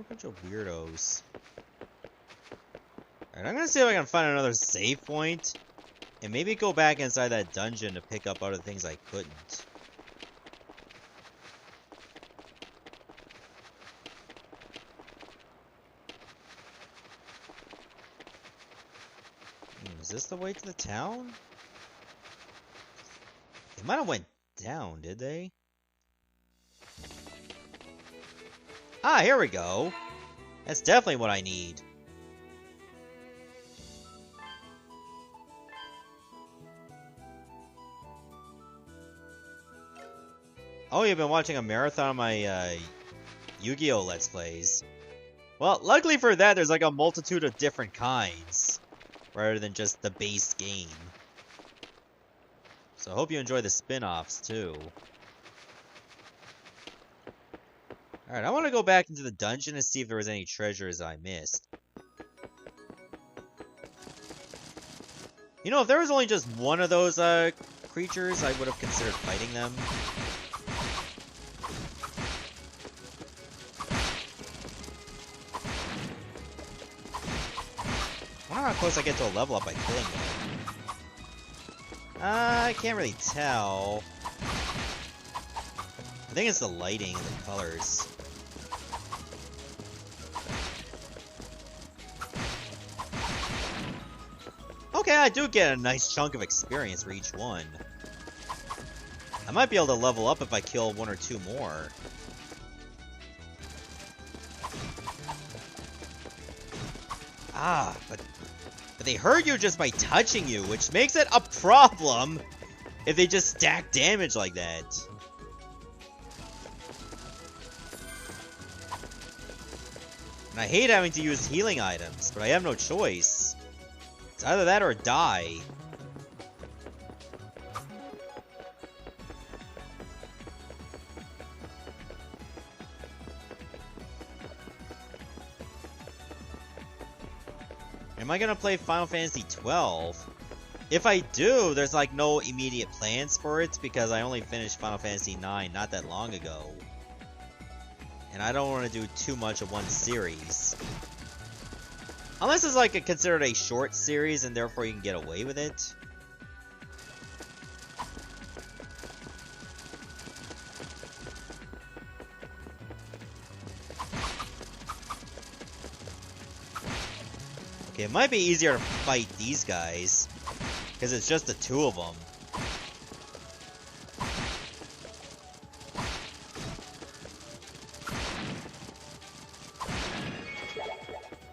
What a bunch of weirdos. Alright, I'm gonna see if I can find another save point. And maybe go back inside that dungeon to pick up other things I couldn't. Is this the way to the town? They might have went down, did they? Ah, here we go. That's definitely what I need. Oh, you've been watching a marathon of my Yu-Gi-Oh! Let's Plays. Well, luckily for that, there's like a multitude of different kinds, rather than just the base game. So I hope you enjoy the spin-offs, too. Alright, I want to go back into the dungeon and see if there was any treasures I missed. You know, if there was only just one of those creatures, I would have considered fighting them. I wonder how close I get to a level up by killing them. I can't really tell. I think it's the lighting and the colors. Okay, I do get a nice chunk of experience for each one. I might be able to level up if I kill one or two more. Ah, but they hurt you just by touching you, which makes it a problem if they just stack damage like that. And I hate having to use healing items, but I have no choice. It's either that or die. Am I gonna play Final Fantasy 12? If I do, there's like no immediate plans for it because I only finished Final Fantasy 9 not that long ago. And I don't want to do too much of one series. Unless it's like considered a short series and therefore you can get away with it. Okay, it might be easier to fight these guys because it's just the two of them.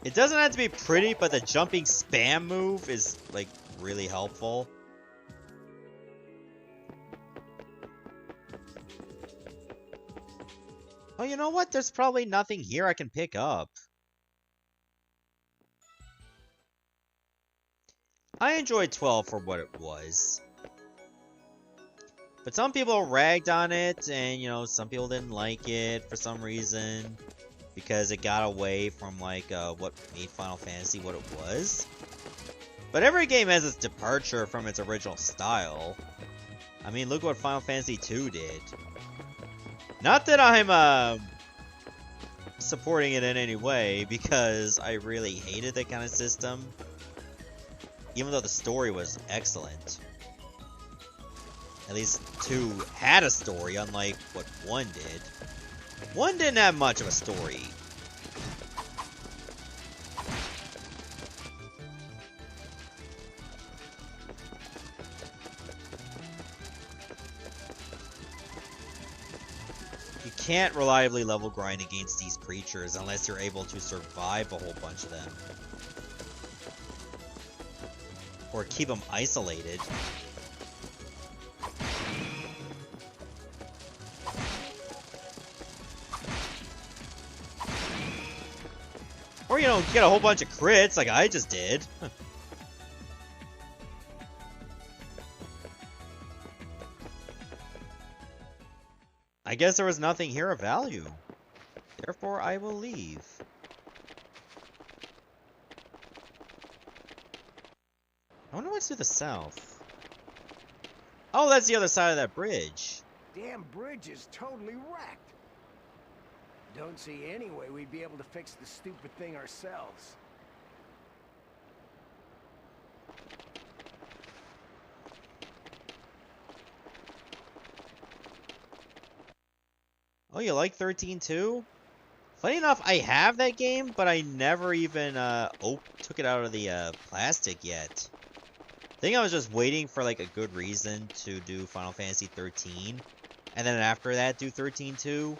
It doesn't have to be pretty, but the jumping spam move is, like, really helpful. Oh, you know what? There's probably nothing here I can pick up. I enjoyed 12 for what it was. But some people ragged on it, and, you know, some people didn't like it for some reason. Because it got away from, like, what made Final Fantasy what it was. But every game has its departure from its original style. I mean, look what Final Fantasy 2 did. Not that I'm, supporting it in any way, because I really hated that kind of system. Even though the story was excellent. At least 2 had a story, unlike what 1 did. 1 didn't have much of a story. You can't reliably level grind against these creatures unless you're able to survive a whole bunch of them. Or keep them isolated. Or, you know, get a whole bunch of crits like I just did. I guess there was nothing here of value. Therefore, I will leave. I wonder what's to the south. Oh, that's the other side of that bridge. Damn bridge is totally wrecked. Don't see any way we'd be able to fix the stupid thing ourselves. Oh, you like 13 too? Funny enough, I have that game, but I never even took it out of the plastic yet. I think I was just waiting for like a good reason to do Final Fantasy 13, and then after that do 13-2.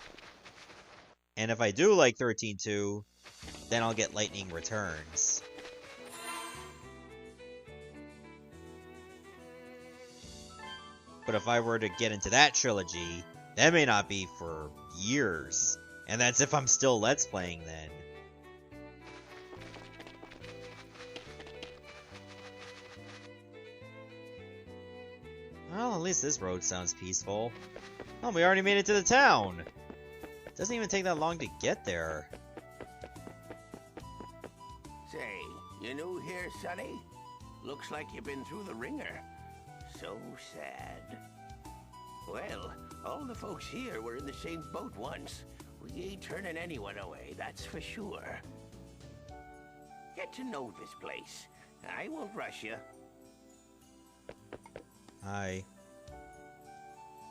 And if I do like 13-2, then I'll get Lightning Returns. But if I were to get into that trilogy, that may not be for years. And that's if I'm still Let's Playing then. Well, at least this road sounds peaceful. Oh, we already made it to the town! Doesn't even take that long to get there. Say, you new here, Sonny? Looks like you've been through the ringer. So sad. Well, all the folks here were in the same boat once. We ain't turning anyone away, that's for sure. Get to know this place. I won't rush you. Hi.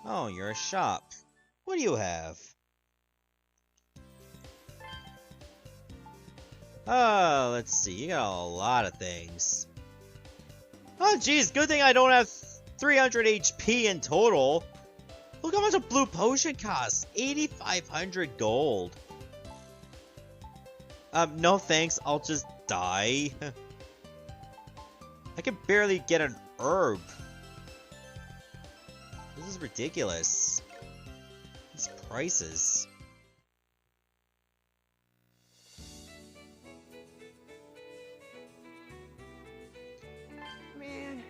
Oh, you're a shop. What do you have? Oh, let's see. You got a lot of things. Oh, geez. Good thing I don't have 300 HP in total. Look how much a blue potion costs. 8,500 gold. No thanks. I'll just die. I can barely get an herb. This is ridiculous. These prices. Man,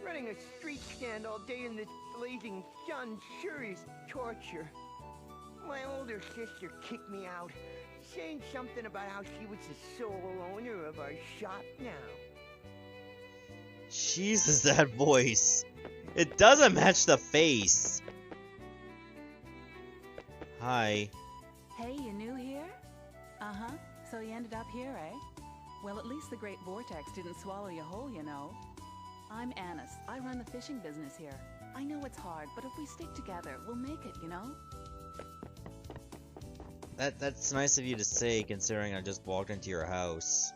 running a street stand all day in this blazing sun sure is torture. My older sister kicked me out, saying something about how she was the sole owner of our shop now. Jesus, that voice. It doesn't match the face. Hi. Hey, you new here? Uh-huh. So you ended up here, eh? Well, at least the Great Vortex didn't swallow you whole, you know. I'm Annis. I run the fishing business here. I know it's hard, but if we stick together, we'll make it, you know? That's nice of you to say, considering I just walked into your house.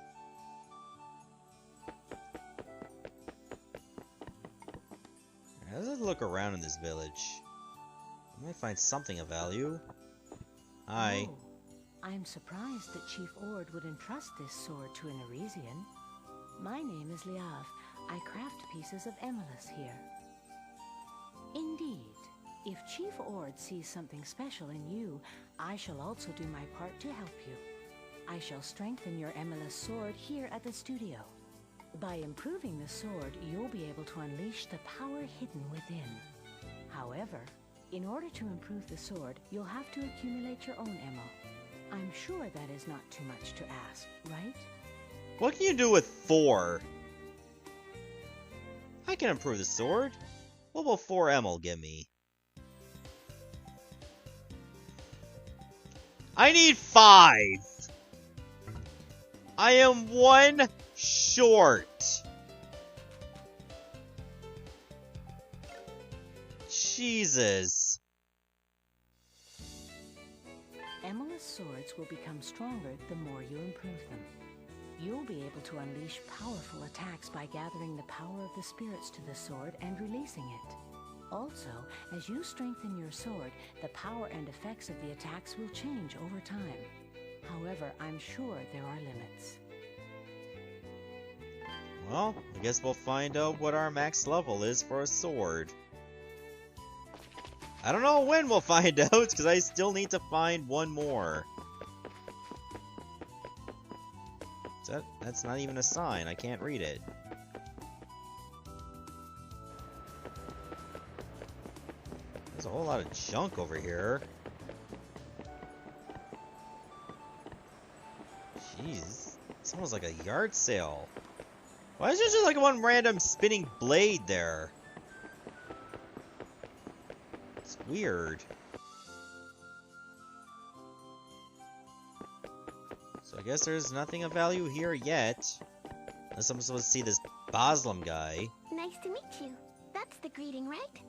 Let's look around in this village. I might find something of value. Hi. Oh, I'm surprised that Chief Ord would entrust this sword to an Arisian. My name is Liav. I craft pieces of Emilus here. Indeed. If Chief Ord sees something special in you, I shall also do my part to help you. I shall strengthen your Emilus sword here at the studio. By improving the sword, you'll be able to unleash the power hidden within. However, in order to improve the sword, you'll have to accumulate your own ammo. I'm sure that is not too much to ask, right? What can you do with 4? I can improve the sword. What will 4M will give me? I need 5! I am 1 short. Jesus. Emilus swords will become stronger the more you improve them. You'll be able to unleash powerful attacks by gathering the power of the spirits to the sword and releasing it. Also, as you strengthen your sword, the power and effects of the attacks will change over time. However, I'm sure there are limits. Well, I guess we'll find out what our max level is for a sword. I don't know when we'll find out, because I still need to find one more. That's not even a sign, I can't read it. There's a whole lot of junk over here. Jeez, it's almost like a yard sale. Why is there just like one random spinning blade there? It's weird. So I guess there's nothing of value here yet. Unless I'm supposed to see this Boslam guy. Nice to meet you. That's the greeting, right?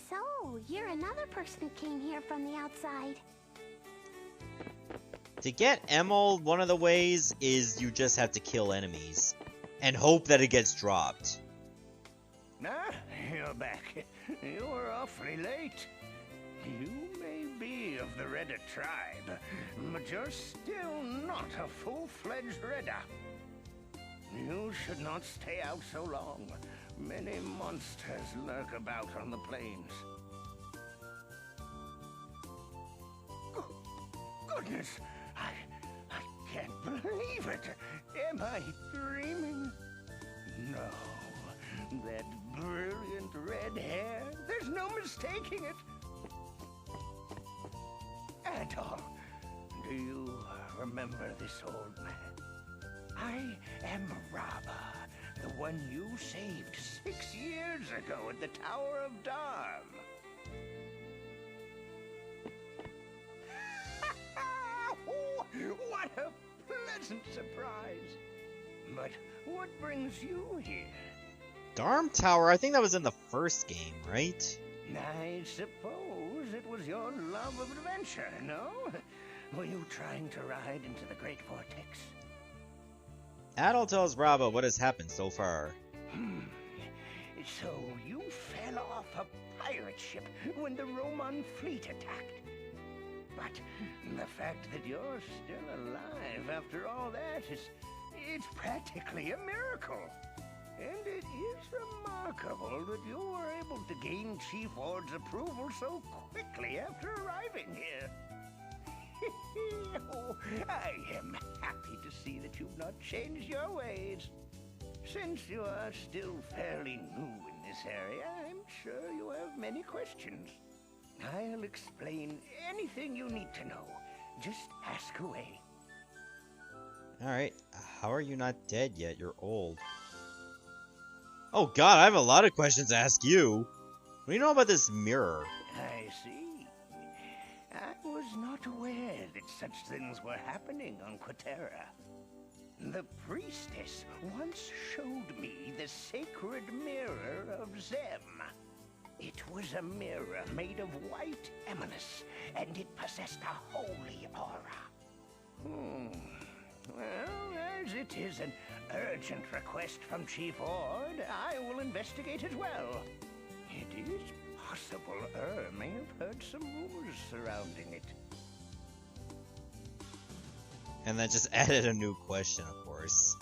So, you're another person who came here from the outside. To get emerald, one of the ways is you just have to kill enemies. And hope that it gets dropped. Ah, you're back. You were awfully late. You may be of the Redder tribe, but you're still not a full-fledged Redder. You should not stay out so long. Many monsters lurk about on the plains. Goodness! I can't believe it! Am I dreaming? No. That brilliant red hair, there's no mistaking it. Adol, do you remember this old man? I am Rabba, the one you saved 6 years ago at the Tower of Darm. What a pleasant surprise. But what brings you here? Darm Tower? I think that was in the first game, right? I suppose it was your love of adventure, no? Were you trying to ride into the Great Vortex? Adol tells Rabba what has happened so far. So you fell off a pirate ship when the Roman fleet attacked. But the fact that you're still alive after all that it's practically a miracle. And it is remarkable that you were able to gain Chief Ord's approval so quickly after arriving here. Oh, I am happy to see that you've not changed your ways. Since you are still fairly new in this area, I'm sure you have many questions. I'll explain anything you need to know. Just ask away. Alright, how are you not dead yet? You're old. Oh god, I have a lot of questions to ask you. What do you know about this mirror? I see. I was not aware that such things were happening on Quatera. The priestess once showed me the sacred mirror of Zem. It was a mirror made of white emeralds, and it possessed a holy aura. Well, as it is an urgent request from Chief Ord, I will investigate as well. It is possible may have heard some rumors surrounding it. And that just added a new question, of course.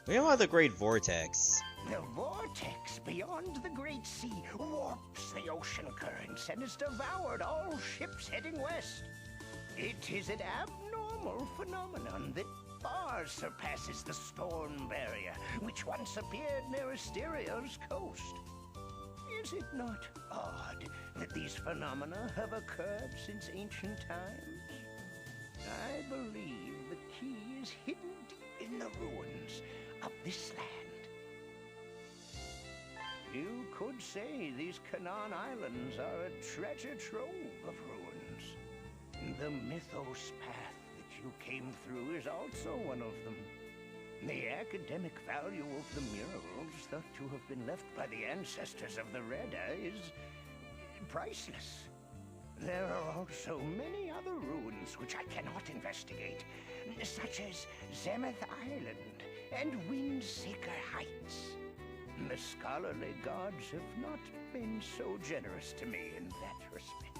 We know about the Great Vortex. The vortex beyond the Great Sea warps the ocean currents and has devoured all ships heading west. It is an abnormal phenomenon that far surpasses the storm barrier, which once appeared near Asteria's coast. Is it not odd that these phenomena have occurred since ancient times? I believe the key is hidden deep in the ruins of this land. You could say these Canaan Islands are a treasure trove of ruins. The Mythos path that you came through is also one of them. The academic value of the murals thought to have been left by the ancestors of the Redder is priceless. There are also many other ruins which I cannot investigate, such as Zemeth Island and Windseeker Heights. The scholarly gods have not been so generous to me in that respect.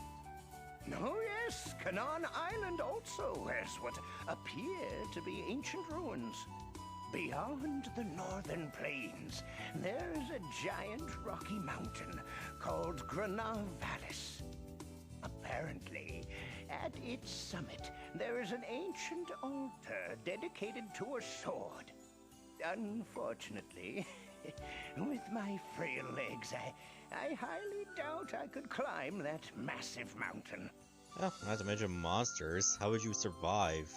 Oh yes, Canaan Island also has what appear to be ancient ruins. Beyond the northern plains, there is a giant rocky mountain called Granavalis. Apparently, at its summit, there is an ancient altar dedicated to a sword. Unfortunately, with my frail legs, I highly doubt I could climb that massive mountain. Oh, not to mention monsters. How would you survive?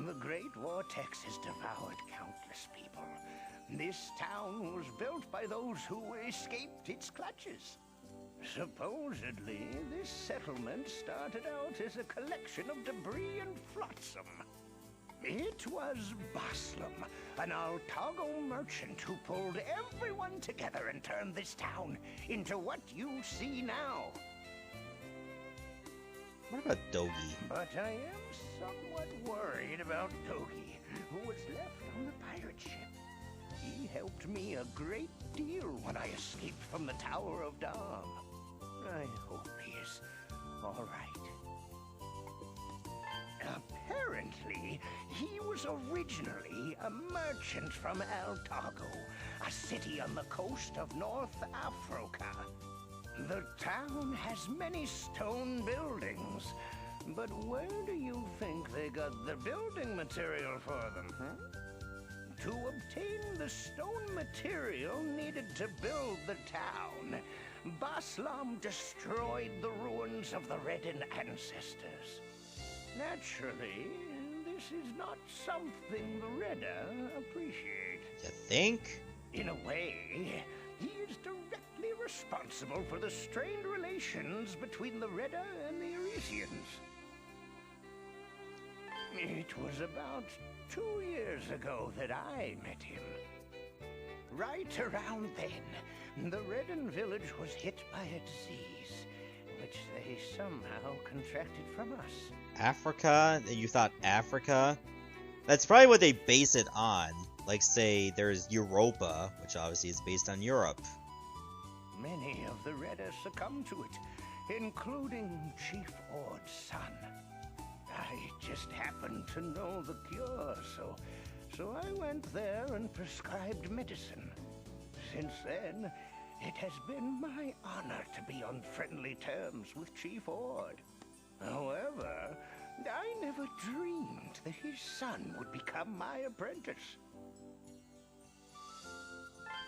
The Great Vortex has devoured countless people. This town was built by those who escaped its clutches. Supposedly, this settlement started out as a collection of debris and flotsam. It was Baslam, an Altago merchant who pulled everyone together and turned this town into what you see now. What about Dogi? But I am somewhat worried about Dogi, who was left on the pirate ship. He helped me a great deal when I escaped from the Tower of Dam. I hope he is all right. Apparently, he was originally a merchant from Altago, a city on the coast of North Africa. The town has many stone buildings, but where do you think they got the building material for them, huh? To obtain the stone material needed to build the town, Baslam destroyed the ruins of the Redden ancestors. Naturally, this is not something the Redda appreciate. You think? In a way, he is directly responsible for the strained relations between the Redda and the Arisians. It was about 2 years ago that I met him. Right around then, the Redden village was hit by a disease, which they somehow contracted from us. Africa? You thought Africa? That's probably what they base it on. Like, say, there's Europa, which obviously is based on Europe. Many of the Redda succumbed to it, including Chief Ord's son. I just happened to know the cure, so I went there and prescribed medicine. Since then, it has been my honor to be on friendly terms with Chief Ord. However, I never dreamed that his son would become my apprentice.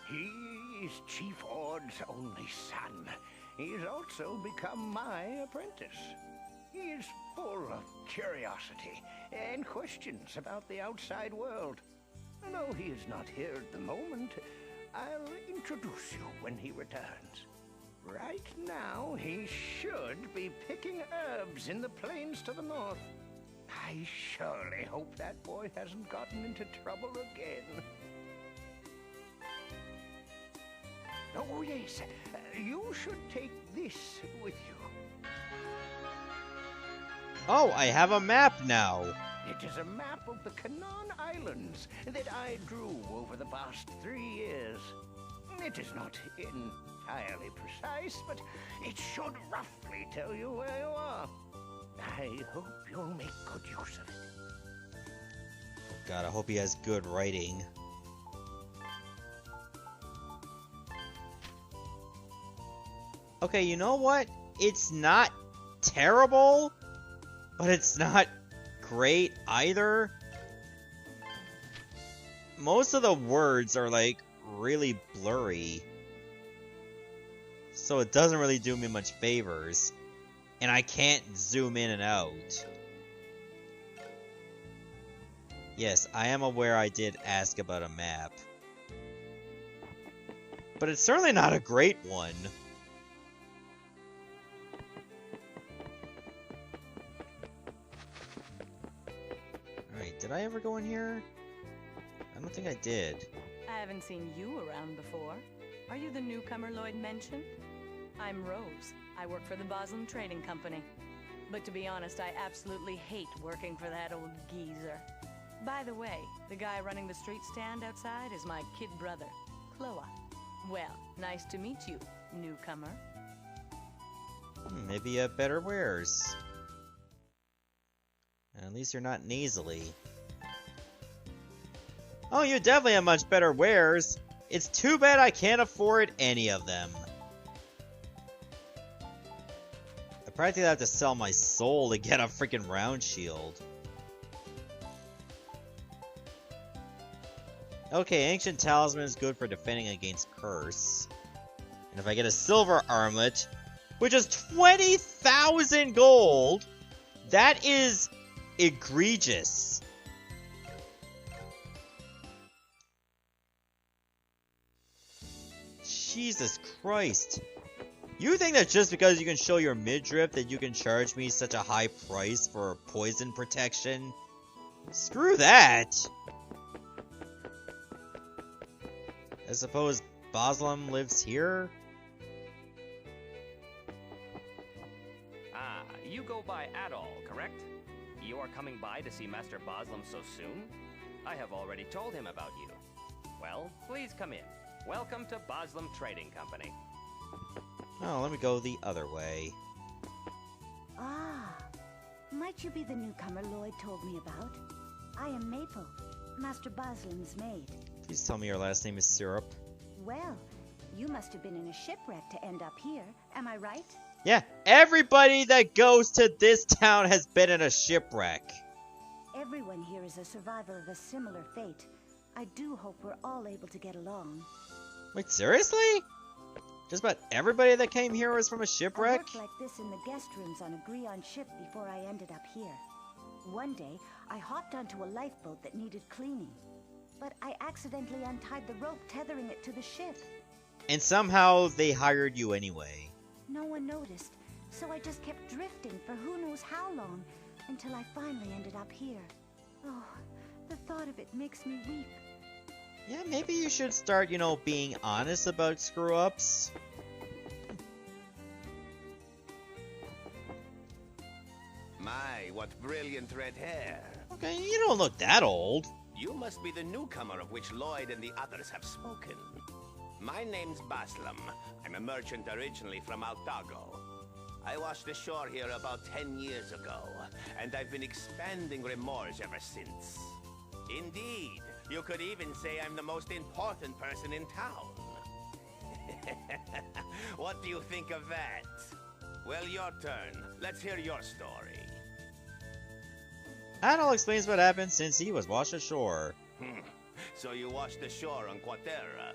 He is Chief Ord's only son. He has also become my apprentice. He is full of curiosity and questions about the outside world. Though he is not here at the moment, I'll introduce you when he returns. Right now, he should be picking herbs in the plains to the north. I surely hope that boy hasn't gotten into trouble again. Oh, yes. You should take this with you. Oh, I have a map now. It is a map of the Canaan Islands that I drew over the past 3 years. It is not entirely precise, but it should roughly tell you where you are. I hope you'll make good use of it. God, I hope he has good writing. Okay, you know what? It's not terrible, but it's not great either. Most of the words are like really blurry, so it doesn't really do me much favors, and I can't zoom in and out. Yes, I am aware I did ask about a map, but it's certainly not a great one. Alright, did I ever go in here? I don't think I did. I haven't seen you around before. Are you the newcomer Lloyd mentioned? I'm Rose. I work for the Baslam Trading Company. But to be honest, I absolutely hate working for that old geezer. By the way, the guy running the street stand outside is my kid brother, Chloa. Well, nice to meet you, newcomer. Maybe you have better wares. At least you're not nasally. Oh, you definitely have much better wares. It's too bad I can't afford any of them. I practically have to sell my soul to get a freaking round shield. Okay, Ancient Talisman is good for defending against curse. And if I get a silver armlet, which is 20,000 gold, that is egregious. Jesus Christ. You think that just because you can show your midriff that you can charge me such a high price for poison protection? Screw that! I suppose Boslam lives here? Ah, you go by Adol, correct? You are coming by to see Master Boslam so soon? I have already told him about you. Well, please come in. Welcome to Boslam Trading Company. Oh, let me go the other way. Ah, might you be the newcomer Lloyd told me about? I am Maple, Master Boslam's maid. Please tell me your last name is Syrup. Well, you must have been in a shipwreck to end up here, am I right? Yeah, everybody that goes to this town has been in a shipwreck. Everyone here is a survivor of a similar fate. I do hope we're all able to get along. Wait, seriously? Just about everybody that came here was from a I shipwreck? worked like this in the guest rooms on a Grion ship before I ended up here. One day, I hopped onto a lifeboat that needed cleaning. But I accidentally untied the rope tethering it to the ship. And somehow they hired you anyway. No one noticed, so I just kept drifting for who knows how long, until I finally ended up here. Oh, the thought of it makes me weep. Yeah, maybe you should start, you know, being honest about screw-ups. My, what brilliant red hair. Okay, you don't look that old. You must be the newcomer of which Lloyd and the others have spoken. My name's Boslam. I'm a merchant originally from Altago. I washed ashore here about 10 years ago, and I've been expanding remorse ever since. Indeed, you could even say I'm the most important person in town. What do you think of that? Well, your turn. Let's hear your story. Adol explains what happened since he was washed ashore. So you washed ashore on Quatera.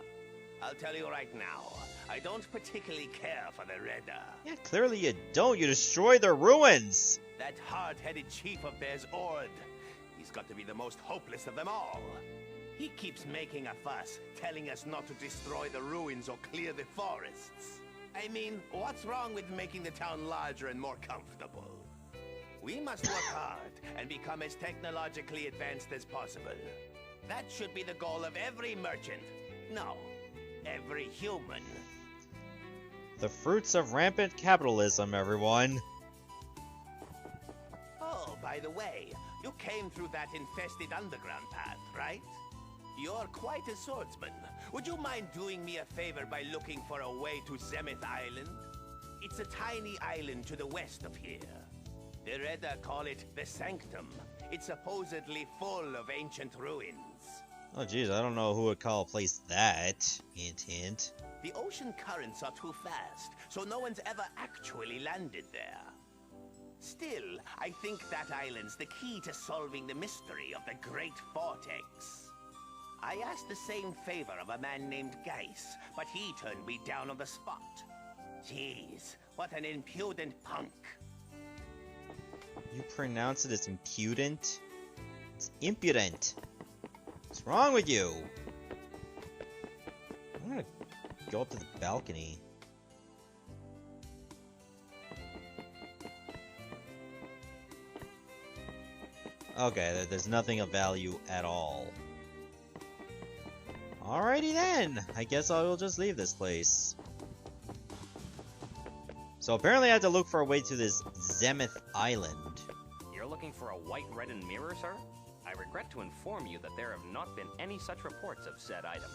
I'll tell you right now, I don't particularly care for the Redda. Yeah, clearly you don't. You destroyed the ruins. That hard-headed chief of theirs, Ord. He's got to be the most hopeless of them all. He keeps making a fuss, telling us not to destroy the ruins or clear the forests. I mean, what's wrong with making the town larger and more comfortable? We must work hard and become as technologically advanced as possible. That should be the goal of every merchant. No, every human. The fruits of rampant capitalism, everyone. Oh, by the way, you came through that infested underground path, right? You're quite a swordsman. Would you mind doing me a favor by looking for a way to Zemeth Island? It's a tiny island to the west of here. The Redda call it the Sanctum. It's supposedly full of ancient ruins. Oh jeez, I don't know who would call a place that. Hint, hint. The ocean currents are too fast, so no one's ever actually landed there. Still, I think that island's the key to solving the mystery of the Great Vortex. I asked the same favor of a man named Geis, but he turned me down on the spot. Jeez, what an impudent punk. You pronounce it as impudent? It's impudent. What's wrong with you? I'm gonna go up to the balcony. Okay, there's nothing of value at all. Alrighty then, I guess I will just leave this place. So apparently I have to look for a way to this Zemeth Island. You're looking for a white reddened mirror, sir? I regret to inform you that there have not been any such reports of said item.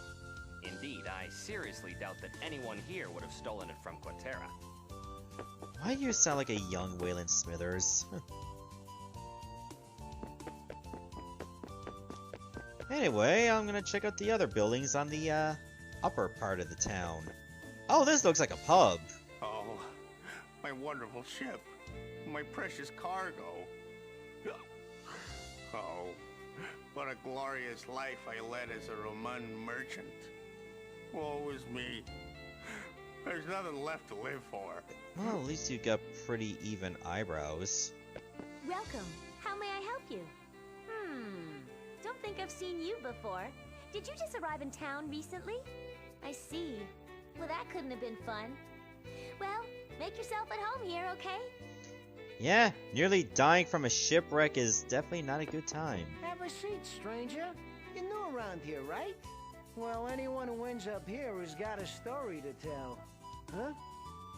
Indeed, I seriously doubt that anyone here would have stolen it from Quatera. Why do you sound like a young Waylon Smithers? Anyway, I'm gonna check out the other buildings on the upper part of the town. Oh, this looks like a pub. Oh, my wonderful ship. My precious cargo. Oh, what a glorious life I led as a Roman merchant. Woe is me. There's nothing left to live for. Well, at least you got pretty even eyebrows. Welcome. How may I help you? Don't think I've seen you before. Did you just arrive in town recently? I see. Well, that couldn't have been fun. Well, make yourself at home here, okay? Yeah, nearly dying from a shipwreck is definitely not a good time. Have a seat, stranger. You're new around here, right? Well, anyone who ends up here has got a story to tell. Huh?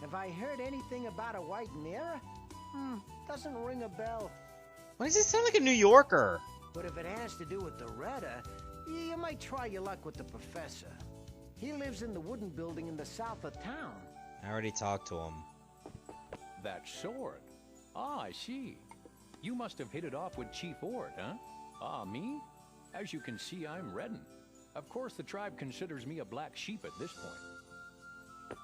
Have I heard anything about a white mirror? Doesn't ring a bell. Why does he sound like a New Yorker? But if it has to do with the Redder, you might try your luck with the professor. He lives in the wooden building in the south of town. I already talked to him. That sword? Ah, I see. You must have hit it off with Chief Ord, huh? Ah, me? As you can see, I'm Redden. Of course, the tribe considers me a black sheep at this point.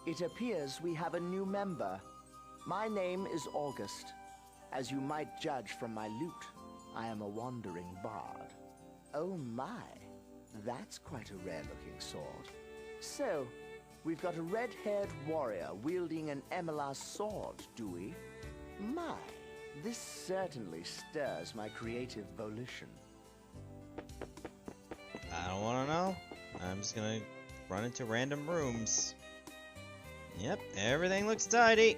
It appears we have a new member. My name is August. As you might judge from my lute, I am a wandering bard. Oh my, that's quite a rare-looking sword. So, we've got a red-haired warrior wielding an Emelas sword, do we? My, this certainly stirs my creative volition. I don't want to know. I'm just gonna run into random rooms. Yep, everything looks tidy.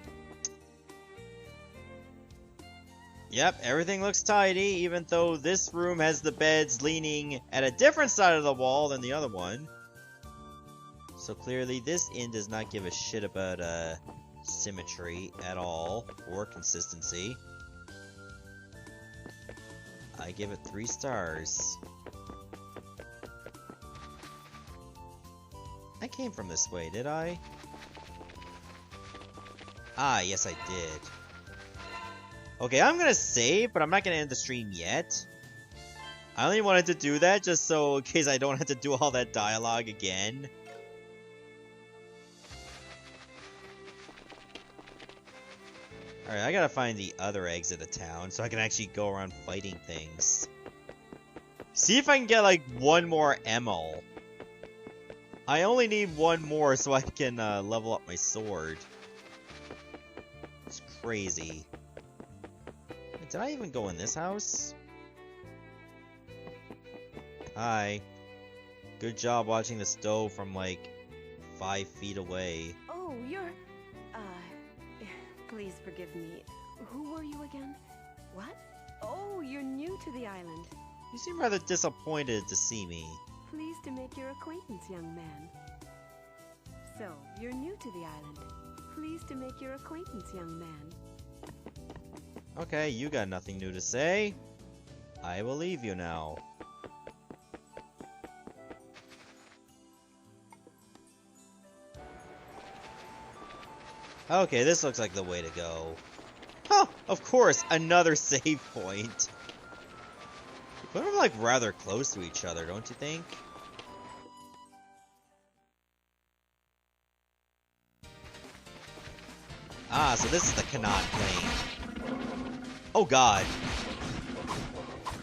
Yep, everything looks tidy, even though this room has the beds leaning at a different side of the wall than the other one. So clearly this inn does not give a shit about symmetry at all, or consistency. I give it 3 stars. I came from this way, did I? Ah, yes I did. Okay, I'm gonna save, but I'm not gonna end the stream yet. I only wanted to do that just so in case I don't have to do all that dialogue again. Alright, I gotta find the other exit of town so I can actually go around fighting things. See if I can get like one more Emil. I only need one more so I can level up my sword. It's crazy. Wait, did I even go in this house? Hi. Good job watching the stove from like 5 feet away. Oh, you're... please forgive me. Who were you again? What? Oh, you're new to the island. You seem rather disappointed to see me. Pleased to make your acquaintance, young man. So, you're new to the island. Pleased to make your acquaintance, young man. Okay, you got nothing new to say. I will leave you now. Okay, this looks like the way to go. Huh, of course, another save point. But we're like rather close to each other, don't you think? Ah, so this is the Canaan plane. Oh god.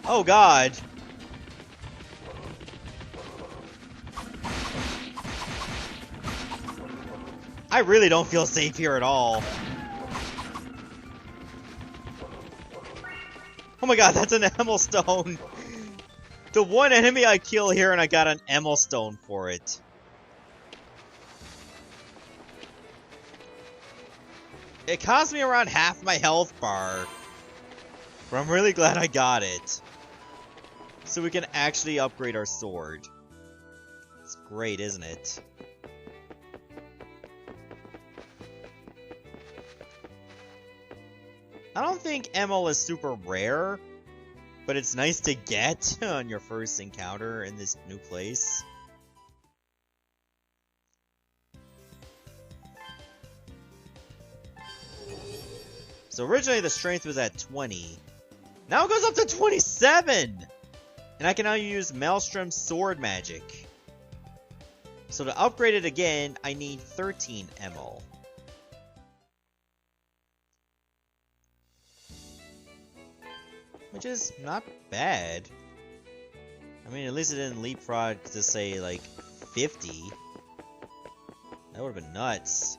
Oh god. I really don't feel safe here at all. Oh my god, that's an Emil Stone! The one enemy I kill here and I got an Emil Stone for it. It cost me around half my health bar. But I'm really glad I got it. So we can actually upgrade our sword. It's great, isn't it? I don't think Emil is super rare, but it's nice to get on your first encounter in this new place. So originally the strength was at 20. Now it goes up to 27! And I can now use Maelstrom sword magic. So to upgrade it again, I need 13 Emil. Which is not bad. I mean, at least it didn't leapfrog to say, like, 50. That would've been nuts.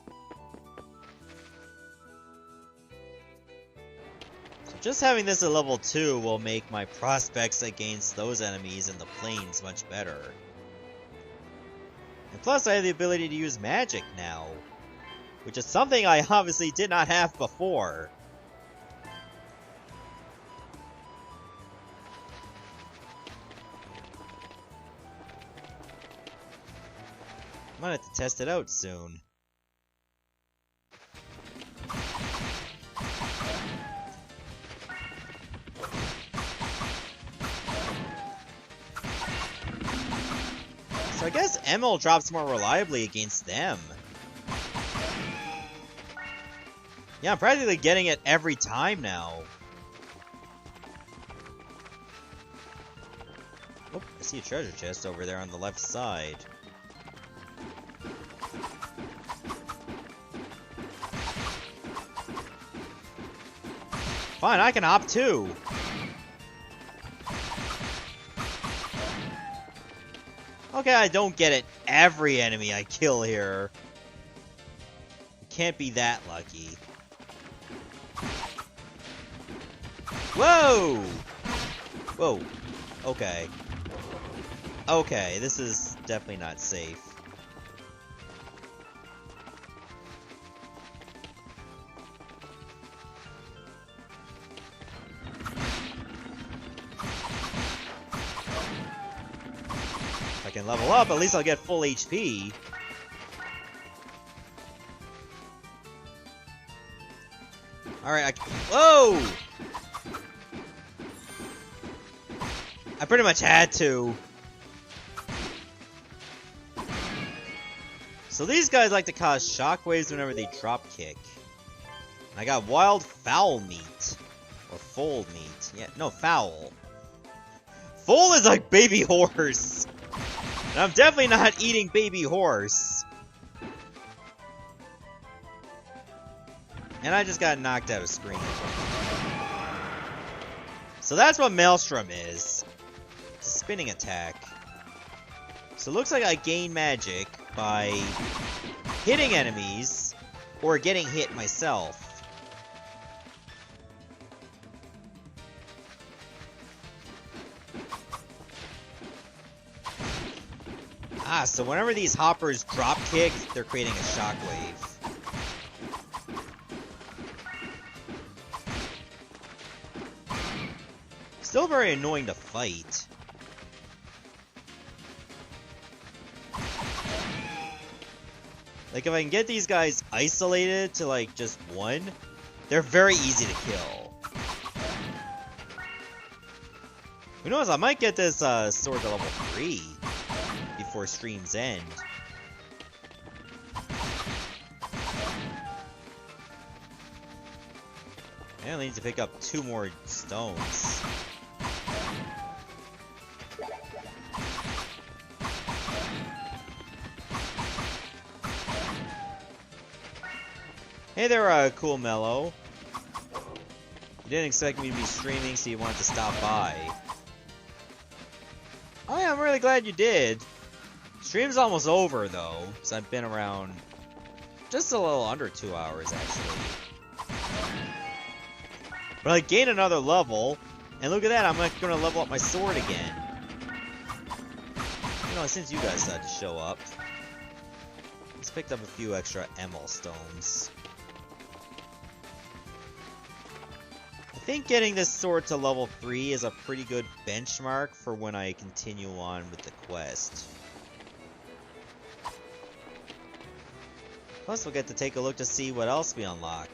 So just having this at level 2 will make my prospects against those enemies in the plains much better. And plus, I have the ability to use magic now. Which is something I obviously did not have before. Might have to test it out soon. So I guess Emil drops more reliably against them. Yeah, I'm practically getting it every time now. Oh, I see a treasure chest over there on the left side. Fine, I can hop too. Okay, I don't get it every enemy I kill here. Can't be that lucky. Whoa! Whoa. Okay. Okay, this is definitely not safe. If I can level up, at least I'll get full HP. Alright, whoa! I pretty much had to. So these guys like to cause shockwaves whenever they drop kick. And I got wild fowl meat. Or foal meat. Yeah, no, fowl. Foal is like baby horse. And I'm definitely not eating baby horse. And I just got knocked out of screen. So that's what Maelstrom is. It's a spinning attack. So it looks like I gain magic by hitting enemies or getting hit myself. Ah, so whenever these hoppers drop kick, they're creating a shockwave. Still very annoying to fight. Like, if I can get these guys isolated to, like, just one, they're very easy to kill. Who knows, I might get this sword to level 3 before stream's end. I only need to pick up 2 more stones. Hey there, Cool Mellow. You didn't expect me to be streaming, so you wanted to stop by. Oh yeah, I'm really glad you did. Stream's almost over, though, because I've been around just a little under 2 hours, actually. But I gained another level, and look at that, I'm gonna level up my sword again. You know, since you guys decided to show up. Just picked up a few extra Emil stones. I think getting this sword to level 3 is a pretty good benchmark for when I continue on with the quest. Plus, we'll get to take a look to see what else we unlock.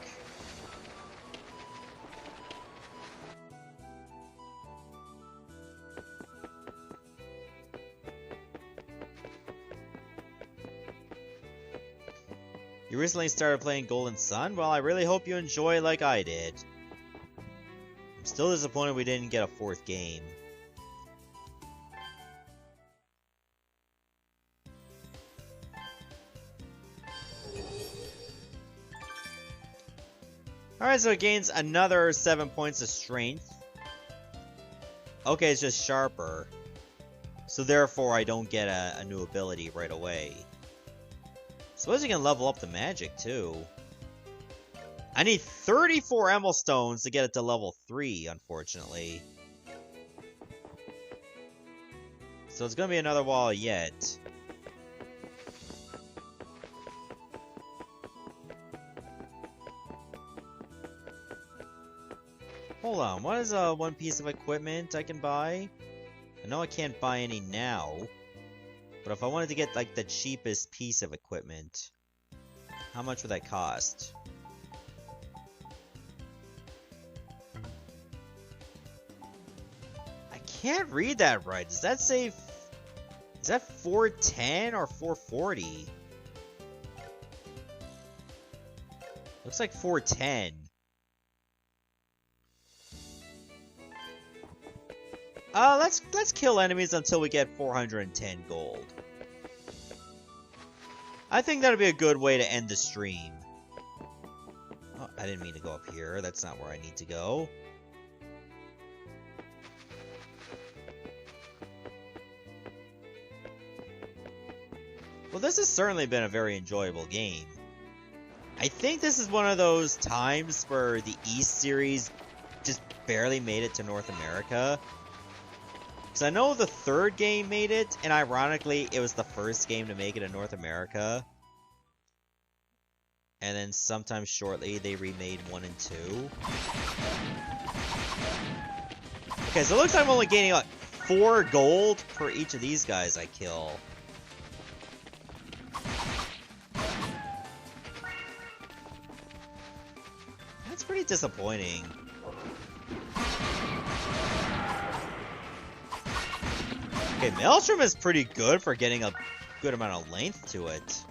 You recently started playing Golden Sun? Well, I really hope you enjoy like I did. I'm still disappointed we didn't get a 4th game. Alright, so it gains another 7 points of strength. Okay, it's just sharper. So therefore I don't get a new ability right away. Suppose you can level up the magic too. I need 34 Emil stones to get it to level 3, unfortunately. So it's gonna be another while yet. Hold on, what is one piece of equipment I can buy? I know I can't buy any now. But if I wanted to get like the cheapest piece of equipment, how much would that cost? I can't read that right. Does that say... Is that 410 or 440? Looks like 410. Let's kill enemies until we get 410 gold. I think that'd be a good way to end the stream. Oh, I didn't mean to go up here. That's not where I need to go. Well, this has certainly been a very enjoyable game. I think this is one of those times where the East series just barely made it to North America. Because I know the third game made it, and ironically, it was the first game to make it in North America. And then sometime shortly, they remade 1 and 2. Okay, so it looks like I'm only gaining like 4 gold per each of these guys I kill. That's pretty disappointing. Okay, Maelstrom is pretty good for getting a good amount of length to it.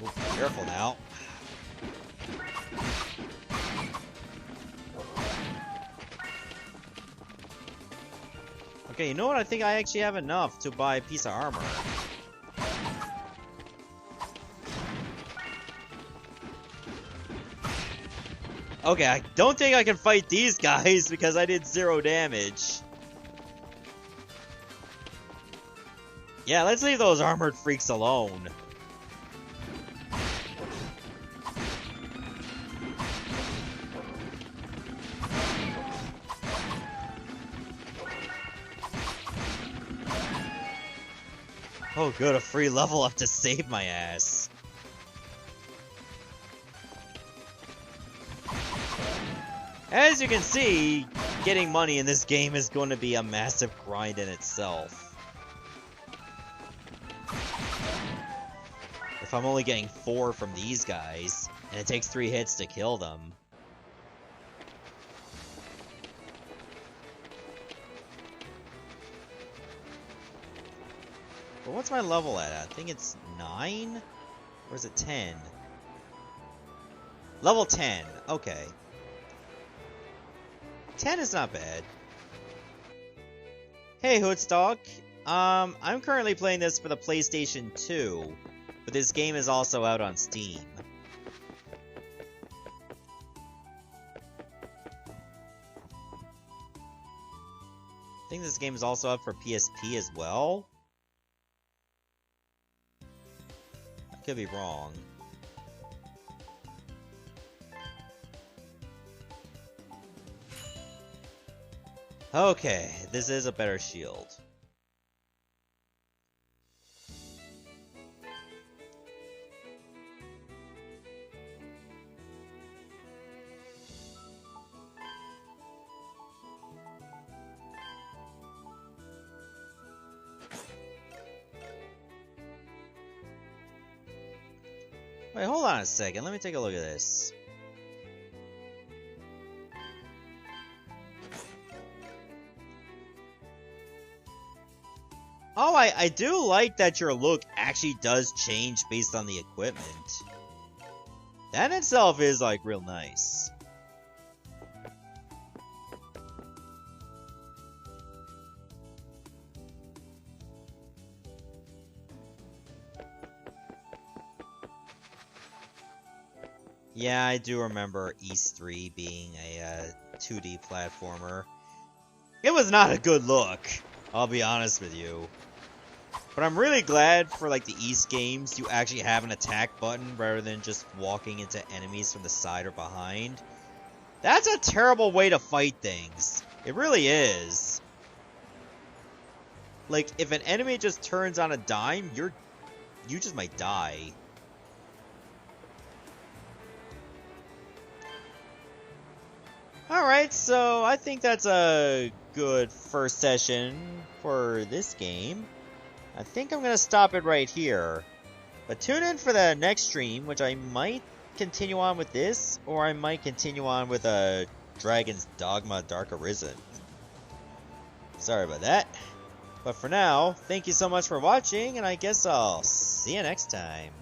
Ooh, careful now. Okay, you know what? I think I actually have enough to buy a piece of armor. Okay, I don't think I can fight these guys because I did 0 damage. Yeah, let's leave those armored freaks alone. Oh good, a free level up to save my ass. As you can see, getting money in this game is going to be a massive grind in itself. If I'm only getting 4 from these guys, and it takes 3 hits to kill them. But what's my level at? I think it's 9? Or is it 10? Level 10. Okay. 10 is not bad. Hey, Hoodstock. I'm currently playing this for the PlayStation 2, but this game is also out on Steam. I think this game is also out for PSP as well. I could be wrong. Okay, this is a better shield. Wait, hold on a second. Let me take a look at this. Oh, I do like that your look actually does change based on the equipment. That in itself is, like, real nice. Yeah, I do remember East 3 being a 2D platformer. It was not a good look, I'll be honest with you. But I'm really glad for like the East games you actually have an attack button rather than just walking into enemies from the side or behind. That's a terrible way to fight things. It really is. Like, if an enemy just turns on a dime, you just might die. Alright, so I think that's a good first session for this game. I think I'm gonna stop it right here. But tune in for the next stream, which I might continue on with this, or I might continue on with Dragon's Dogma Dark Arisen. Sorry about that. But for now, thank you so much for watching, and I guess I'll see you next time.